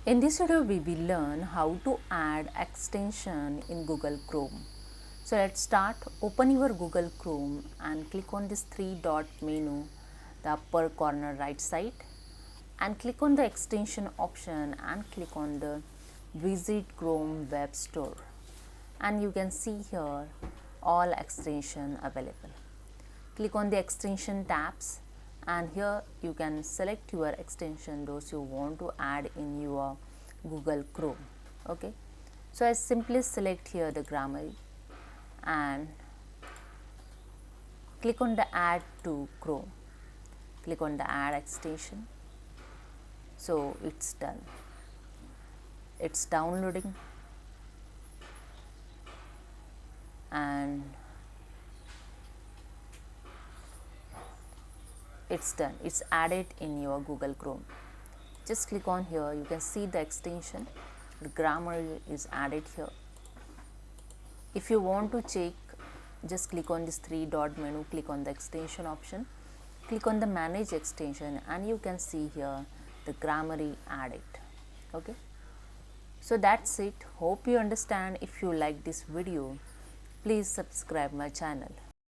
In this video, we will learn how to add extension in Google Chrome. So let's start. Open your Google Chrome and click on this three dot menu, the upper corner right side, and click on the extension option and click on the Visit Chrome Web Store. And you can see here all extension available. Click on the extension tabs, and here you can select your extension those you want to add in your Google Chrome. Okay, so I simply select here the Grammarly and click on the add to Chrome. Click on the add extension. So it's done, it's downloading, and it's done, it's added in your Google Chrome. Just click on here, you can see the extension, the Grammarly is added here. If you want to check, just click on this three dot menu, click on the extension option, click on the manage extension, and you can see here the Grammarly added. Okay, so that's it. Hope you understand. If you like this video, please subscribe my channel.